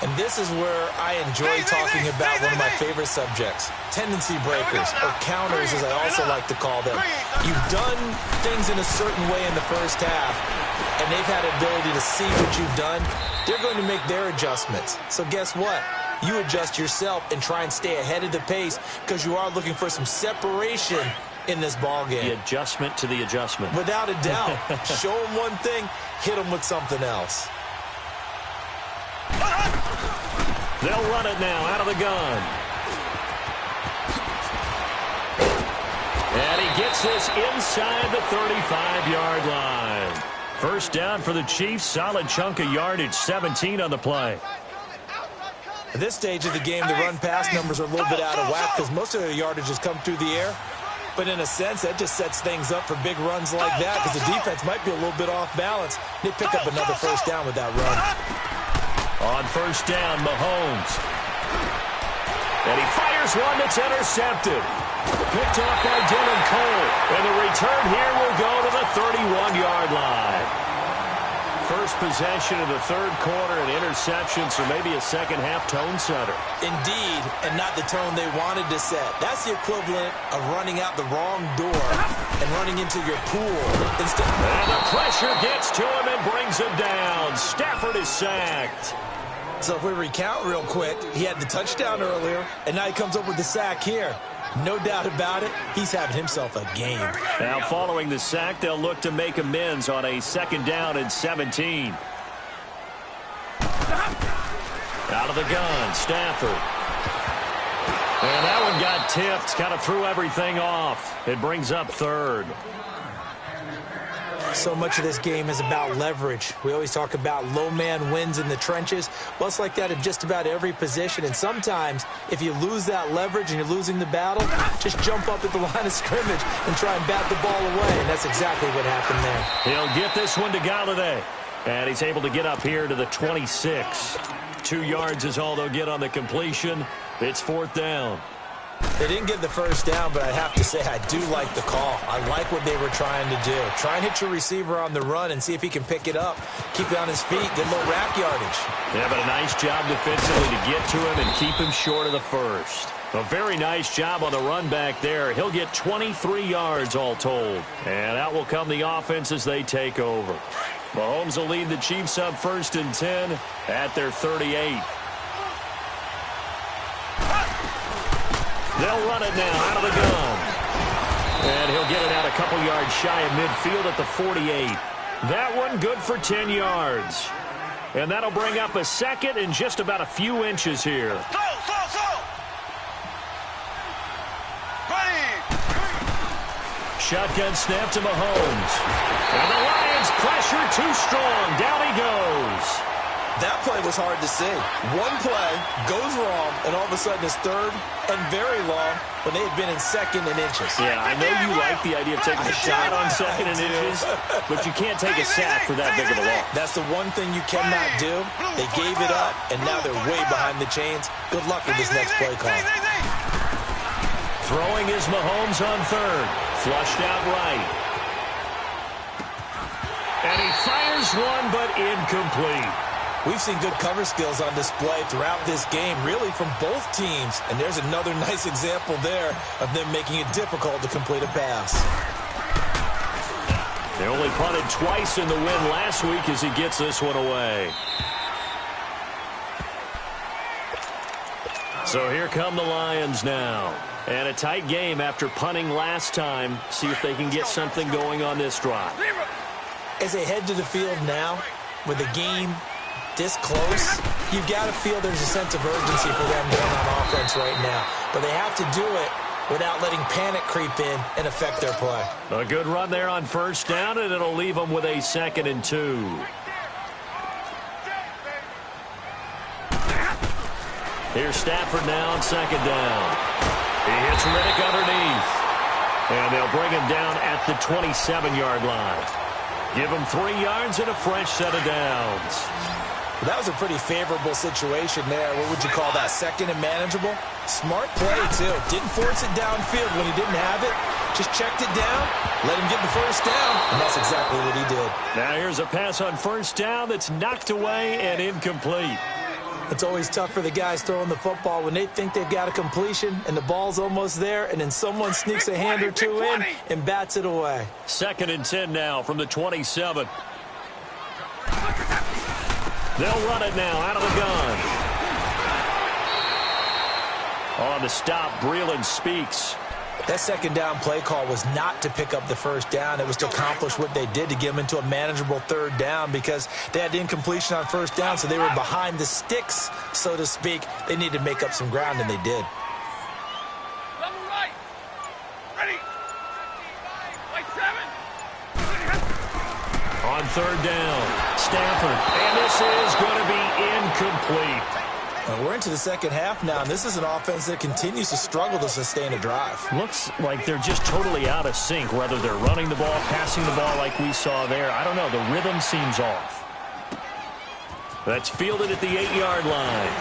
And this is where I enjoy talking about one of my favorite subjects, tendency breakers, or counters as I also like to call them. You've done things in a certain way in the first half, and they've had the ability to see what you've done. They're going to make their adjustments. So guess what? You adjust yourself and try and stay ahead of the pace because you are looking for some separation in this ball game. The adjustment to the adjustment. Without a doubt. Show them one thing, hit them with something else. They'll run it now out of the gun. And he gets this inside the 35-yard line. First down for the Chiefs. Solid chunk of yardage, 17 on the play. At this stage of the game, the run-pass numbers are a little bit out of whack because most of their yardage has come through the air. But in a sense, that just sets things up for big runs like that because the defense might be a little bit off balance. They pick up another first down with that run. On first down, Mahomes. And he fires one that's intercepted. Picked off by Dylan Cole. And the return here will go to the 31-yard line. First possession of the third quarter, an interception, so maybe a second-half tone setter. Indeed, and not the tone they wanted to set. That's the equivalent of running out the wrong door and running into your pool. Instead. And the pressure gets to him and brings him down. Stafford is sacked. So if we recount real quick, he had the touchdown earlier, and now he comes up with the sack here. No doubt about it, he's having himself a game. Now following the sack, they'll look to make amends on a second down and 17. Out of the gun, Stafford. And that one got tipped, kind of threw everything off. It brings up third. So much of this game is about leverage. We always talk about low man wins in the trenches. Well, it's like that in just about every position. And sometimes, if you lose that leverage and you're losing the battle, just jump up at the line of scrimmage and try and bat the ball away. And that's exactly what happened there. He'll get this one to Galladay. And he's able to get up here to the 26. 2 yards is all they'll get on the completion. It's fourth down. They didn't get the first down, but I have to say I do like the call. I like what they were trying to do. Try and hit your receiver on the run and see if he can pick it up. Keep it on his feet, get a little rack yardage. Yeah, but a nice job defensively to get to him and keep him short of the first. A very nice job on the run back there. He'll get 23 yards all told. And out will come the offense as they take over. Mahomes will lead the Chiefs up first and 10 at their 38. They'll run it now out of the gun. And he'll get it out a couple yards shy of midfield at the 48. That one good for 10 yards. And that'll bring up a second and just about a few inches here. Shotgun snap to Mahomes. And the Lions pressure too strong. Down he goes. That play was hard to see. One play goes wrong, and all of a sudden it's third and very long when they had been in second and inches. Yeah, I know you like the idea of taking a shot on second and inches, but you can't take a sack for that big of a loss. That's the one thing you cannot do. They gave it up, and now they're way behind the chains. Good luck with this next play call. Throwing is Mahomes on third. Flushed out right. And he fires one, but incomplete. We've seen good cover skills on display throughout this game, really from both teams. And there's another nice example there of them making it difficult to complete a pass. They only punted twice in the win last week as he gets this one away. So here come the Lions now. And a tight game after punting last time. See if they can get something going on this drive. As they head to the field now, with the game this close, you've got to feel there's a sense of urgency for them going on offense right now. But they have to do it without letting panic creep in and affect their play. A good run there on first down, and it'll leave them with a 2nd and 2. Here's Stafford now on 2nd down. He hits Riddick underneath. And they'll bring him down at the 27-yard line. Give him 3 yards and a fresh set of downs. Well, that was a pretty favorable situation there. What would you call that? 2nd and manageable? Smart play, too. Didn't force it downfield when he didn't have it. Just checked it down, let him get the first down, and that's exactly what he did. Now here's a pass on first down that's knocked away and incomplete. It's always tough for the guys throwing the football when they think they've got a completion and the ball's almost there, and then someone sneaks a hand or two in and bats it away. 2nd and 10 now from the 27. They'll run it now out of the gun. On the stop, Breeland speaks. That 2nd down play call was not to pick up the first down. It was to accomplish what they did, to get them into a manageable 3rd down, because they had the incompletion on first down, so they were behind the sticks, so to speak. They needed to make up some ground, and they did. Level right. Ready. Like 7. On 3rd down, Stafford. And this is going to be incomplete. We're into the 2nd half now, and this is an offense that continues to struggle to sustain a drive. Looks like they're just totally out of sync, whether they're running the ball, passing the ball like we saw there. I don't know. The rhythm seems off. That's fielded at the 8-yard line.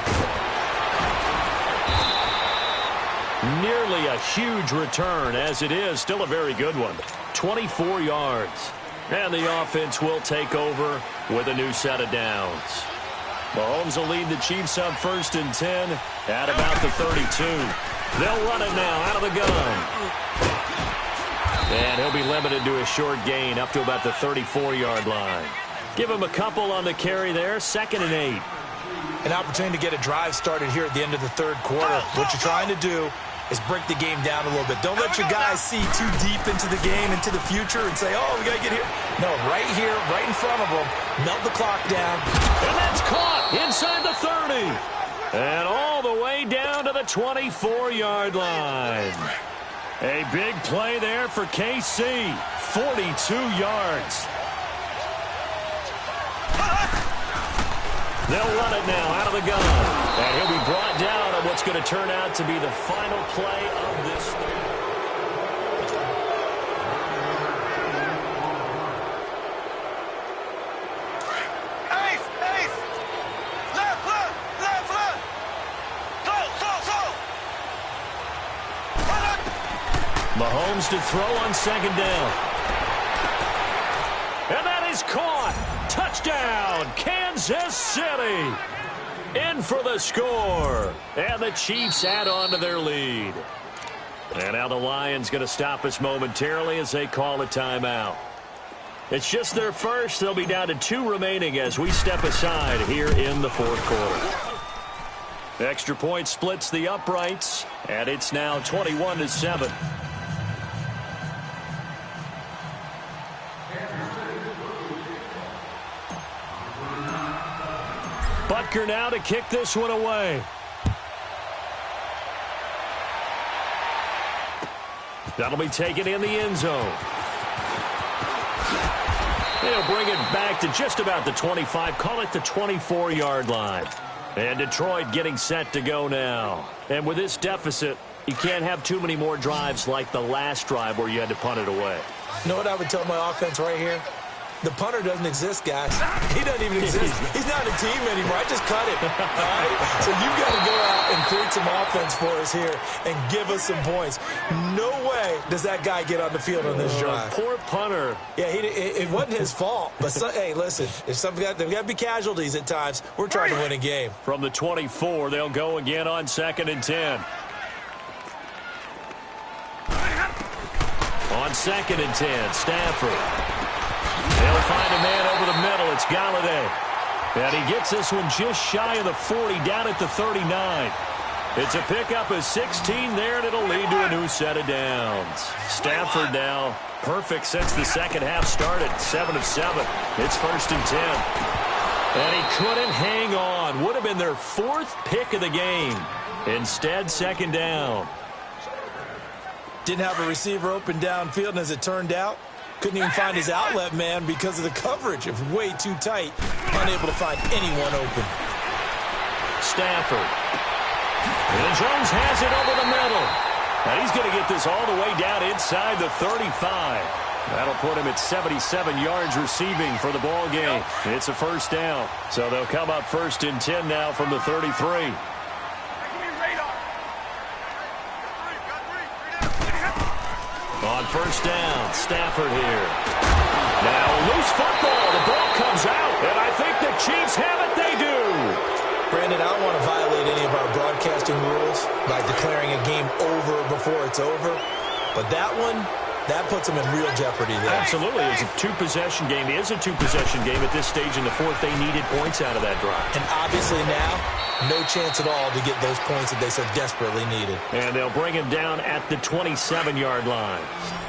Nearly a huge return, as it is. Still a very good one. 24 yards. And the offense will take over with a new set of downs. Mahomes will lead the Chiefs up 1st and 10 at about the 32. They'll run it now out of the gun. And he'll be limited to a short gain up to about the 34-yard line. Give him a couple on the carry there, 2nd and 8. An opportunity to get a drive started here at the end of the 3rd quarter. What you're trying to do is break the game down a little bit. Don't let your guys see too deep into the game, into the future, and say, oh, we got to get here. No, right here, right in front of them, melt the clock down. And that's caught inside the 30. And all the way down to the 24-yard line. A big play there for KC. 42 yards. They'll run it now out of the gun. And he'll be brought down on what's going to turn out to be the final play of this thing. Ace. Left. Go. Mahomes to throw on 2nd down. And that is caught. Touchdown, Kansas City. In for the score. And the Chiefs add on to their lead. And now the Lions going to stop us momentarily as they call a timeout. It's just their first. They'll be down to 2 remaining as we step aside here in the 4th quarter. Extra point splits the uprights, and it's now 21-7. Butker now to kick this one away. That'll be taken in the end zone. They'll bring it back to just about the 25, call it the 24-yard line. And Detroit getting set to go now. And with this deficit, you can't have too many more drives like the last drive where you had to punt it away. You know what I would tell my offense right here? The punter doesn't exist, guys. He doesn't even exist. He's not a team anymore. I just cut him. All right? So you've got to go out and create some offense for us here and give us some points. No way does that guy get on the field on this drive. Poor punter. Yeah, it wasn't his fault. But, hey, listen, if there's got to be casualties at times. We're trying to win a game. From the 24, they'll go again on 2nd and 10. On 2nd and 10, Stafford. They'll find a man over the middle. It's Galladay. And he gets this one just shy of the 40, down at the 39. It's a pickup of 16 there, and it'll lead to a new set of downs. Stafford now perfect since the second half started. 7 of 7. It's 1st and 10. And he couldn't hang on. Would have been their 4th pick of the game. Instead, 2nd down. Didn't have a receiver open downfield, and as it turned out, couldn't even find his outlet man because of the coverage. It was way too tight. Unable to find anyone open. Stafford. And Jones has it over the middle. And he's going to get this all the way down inside the 35. That'll put him at 77 yards receiving for the ball game. It's a 1st down. So they'll come up 1st and 10 now from the 33. On 1st down, Stafford here. Now loose football. The ball comes out, and I think the Chiefs have it. They do. Brandon, I don't want to violate any of our broadcasting rules by declaring a game over before it's over. But that one, that puts them in real jeopardy there. Absolutely. It's a 2-possession game. It is a 2-possession game at this stage in the 4th. They needed points out of that drive. And obviously now, no chance at all to get those points that they so desperately needed. And they'll bring him down at the 27-yard line.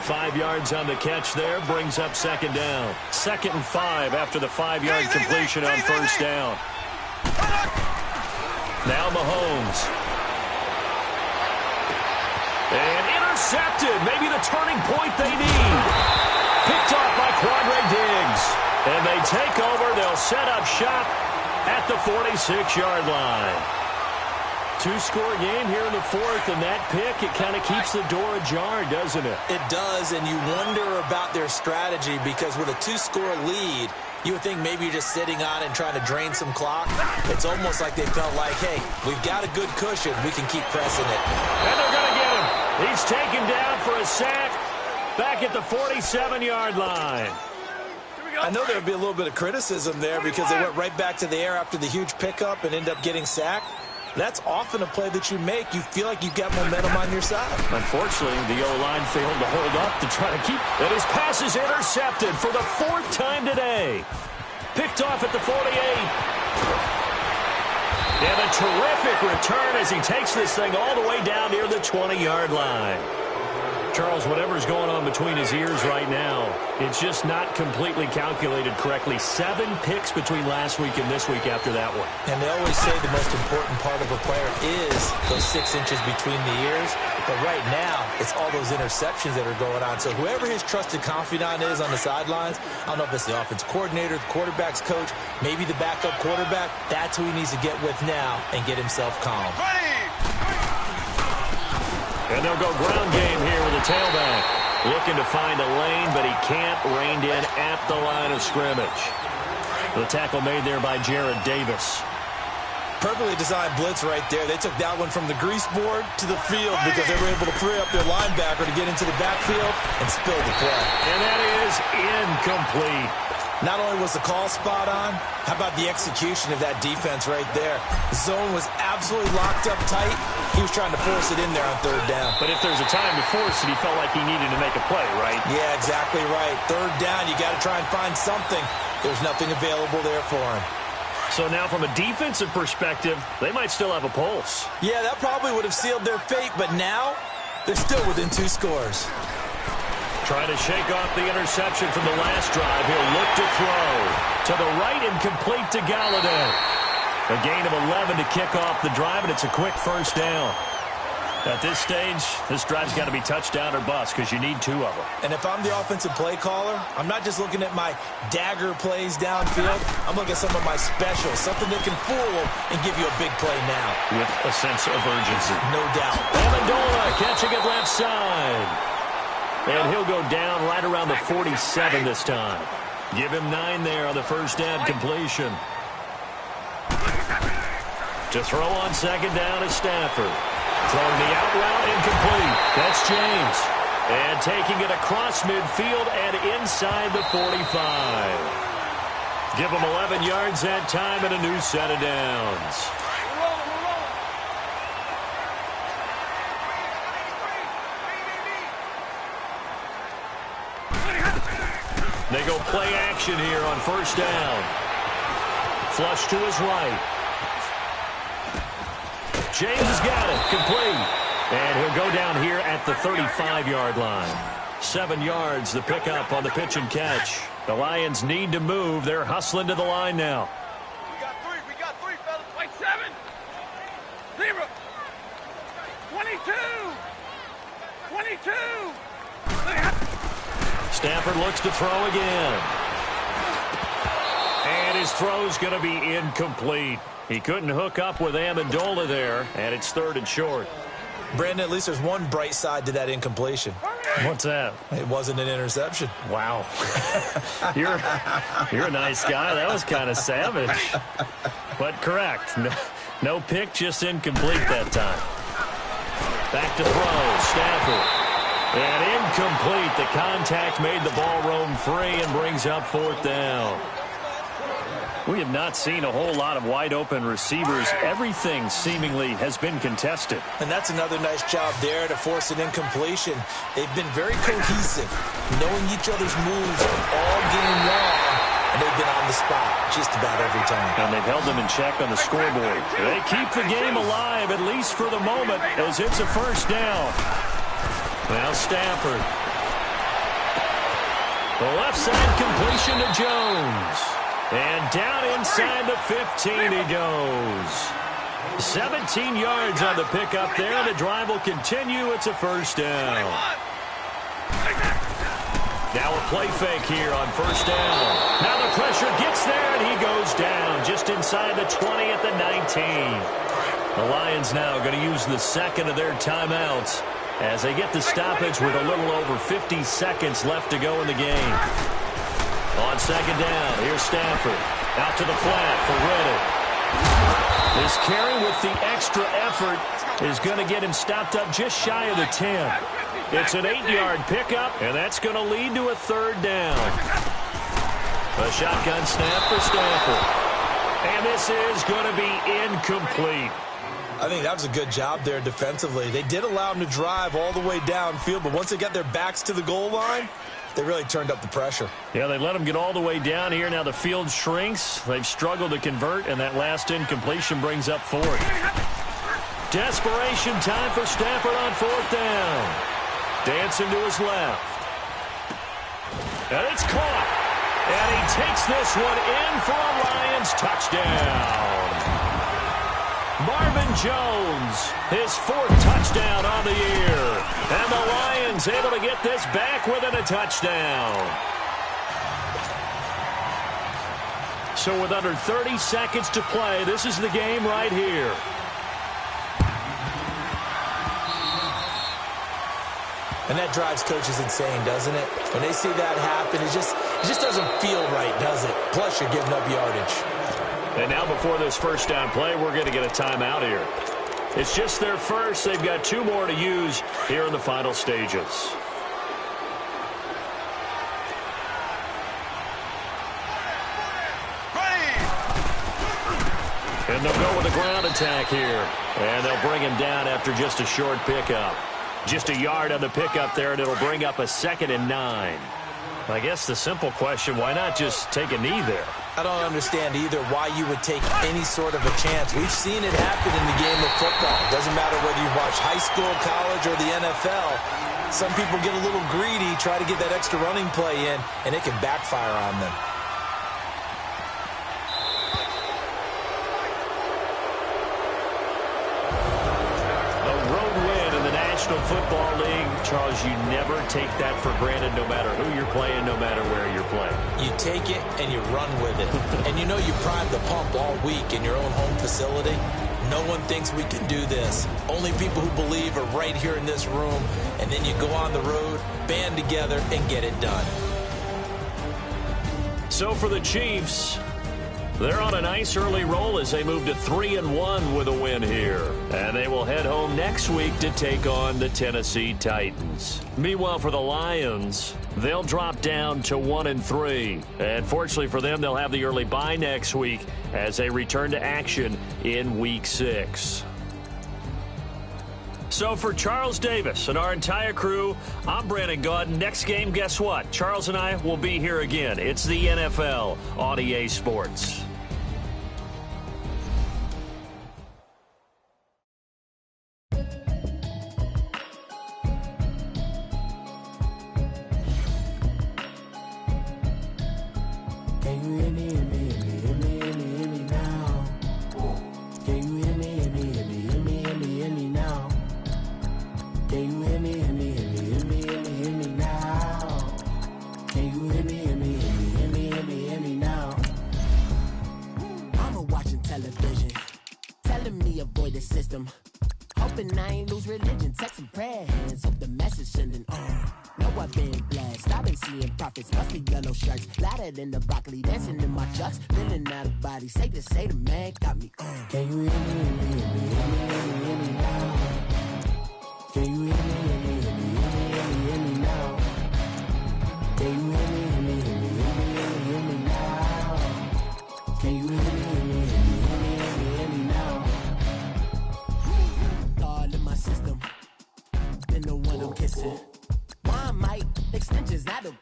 5 yards on the catch there, brings up 2nd down. 2nd and 5 after the 5-yard completion on 1st down. Now Mahomes. And intercepted. Maybe the turning point they need. Picked off by Quandre Diggs. And they take over. They'll set up shop at the 46-yard line. 2-score game here in the 4th, and that pick, it kind of keeps the door ajar, doesn't it? It does, and you wonder about their strategy because with a 2-score lead, you would think maybe you're just sitting on it and trying to drain some clock. It's almost like they felt like, hey, we've got a good cushion. We can keep pressing it. And they're going to get him. He's taken down for a sack back at the 47-yard line. I know there would be a little bit of criticism there because they went right back to the air after the huge pickup and end up getting sacked. That's often a play that you make. You feel like you've got momentum on your side. Unfortunately, the O-line failed to hold up to try to keep. And his pass is intercepted for the 4th time today. Picked off at the 48. And a terrific return as he takes this thing all the way down near the 20-yard line. Charles, whatever's going on between his ears right now, it's just not completely calculated correctly. 7 picks between last week and this week after that one. And they always say the most important part of a player is those 6 inches between the ears. But right now, it's all those interceptions that are going on. So whoever his trusted confidant is on the sidelines, I don't know if it's the offense coordinator, the quarterback's coach, maybe the backup quarterback, that's who he needs to get with now and get himself calm. And they'll go ground game here with a tailback. Looking to find a lane, but he can't. Reined in at the line of scrimmage. The tackle made there by Jared Davis. Perfectly designed blitz right there. They took that one from the grease board to the field because they were able to free up their linebacker to get into the backfield and spill the play. And that is incomplete. Not only was the call spot on, how about the execution of that defense right there? The zone was absolutely locked up tight. He was trying to force it in there on 3rd down. But if there's a time to force it, he felt like he needed to make a play, right? Yeah, exactly right. 3rd down, you got to try and find something. There's nothing available there for him. So now from a defensive perspective, they might still have a pulse. Yeah, that probably would have sealed their fate, but now they're still within 2 scores. Trying to shake off the interception from the last drive. He'll look to throw. To the right and complete to Galladay. A gain of 11 to kick off the drive, and it's a quick 1st down. At this stage, this drive's got to be touchdown or bust because you need 2 of them. And if I'm the offensive play caller, I'm not just looking at my dagger plays downfield. I'm looking at some of my specials, something that can fool them and give you a big play now. With a sense of urgency. No doubt. Amendola catching it left side. And he'll go down right around the 47 this time. Give him 9 there on the first down completion. To throw on second down is Stafford. Throwing the out route, incomplete. That's James. And taking it across midfield and inside the 45. Give him 11 yards that time and a new set of downs. They go play action here on first down. Flush to his right. James has got it. Complete. And he'll go down here at the 35-yard line. 7 yards, the pickup on the pitch and catch. The Lions need to move. They're hustling to the line now. We got three, fellas. Wait, 7. 0. 22. 22. Stafford looks to throw again. And his throw's going to be incomplete. He couldn't hook up with Amendola there, and it's 3rd and short. Brandon, at least there's one bright side to that incompletion. What's that? It wasn't an interception. Wow. You're a nice guy. That was kind of savage. But correct. No pick, just incomplete that time. Back to throw. Stafford. And incomplete. The contact made the ball roam free and brings up 4th down. We have not seen a whole lot of wide-open receivers. Everything seemingly has been contested. And that's another nice job there to force an incompletion. They've been very cohesive, knowing each other's moves all game long, and they've been on the spot just about every time. And they've held them in check on the scoreboard. They keep the game alive, at least for the moment, as it's a first down. Now Stafford. The left side completion to Jones. And down inside the 15 he goes. 17 yards on the pickup there. The drive will continue. It's a first down. Now a play fake here on first down. Now the pressure gets there, and he goes down just inside the 20 at the 19. The Lions now going to use the second of their timeouts as they get the stoppage with a little over 50 seconds left to go in the game. On second down, here's Stafford. Out to the flat for Reddick. This carry with the extra effort is going to get him stopped up just shy of the 10. It's an 8-yard pickup, and that's going to lead to a 3rd down. A shotgun snap for Stafford. And this is going to be incomplete. I think that was a good job there defensively. They did allow him to drive all the way downfield, but once they got their backs to the goal line, they really turned up the pressure. Yeah, they let them get all the way down here. Now the field shrinks. They've struggled to convert, and that last incompletion brings up 4th. Desperation time for Stafford on 4th down. Dancing to his left. And it's caught. And he takes this one in for a Lions touchdown. Marvin Jones, his 4th touchdown on the year. And the Lions able to get this back within a touchdown. So with under 30 seconds to play, this is the game right here. And that drives coaches insane, doesn't it? When they see that happen, it just doesn't feel right, does it? Plus, you're giving up yardage. And now before this first down play, we're going to get a timeout here. It's just their first. They've got 2 more to use here in the final stages. And they'll go with a ground attack here. And they'll bring him down after just a short pickup. Just a yard on the pickup there, and it'll bring up a 2nd and 9. I guess the simple question, why not just take a knee there? I don't understand either why you would take any sort of a chance. We've seen it happen in the game of football. It doesn't matter whether you watch high school, college, or the NFL. Some people get a little greedy, try to get that extra running play in, and it can backfire on them. National Football League, Charles, you never take that for granted no matter who you're playing, no matter where you're playing. You take it and you run with it. And you know you prime the pump all week in your own home facility. No one thinks we can do this. Only people who believe are right here in this room. And then you go on the road, band together, and get it done. So for the Chiefs, they're on a nice early roll as they move to 3-1 with a win here. And they will head home next week to take on the Tennessee Titans. Meanwhile, for the Lions, they'll drop down to 1-3. And fortunately for them, they'll have the early bye next week as they return to action in Week 6. So for Charles Davis and our entire crew, I'm Brandon Gaudin. Next game, guess what? Charles and I will be here again. It's the NFL on EA Sports. In the broccoli, dancing in my chucks, feeling out of body. Say the man got me. Can you hear me, hear me now? Can you hear me now? Can you hear me now? Can you hear me now? All in my system, been the one I'm kissing. Why, Mike? Extensions, I don't.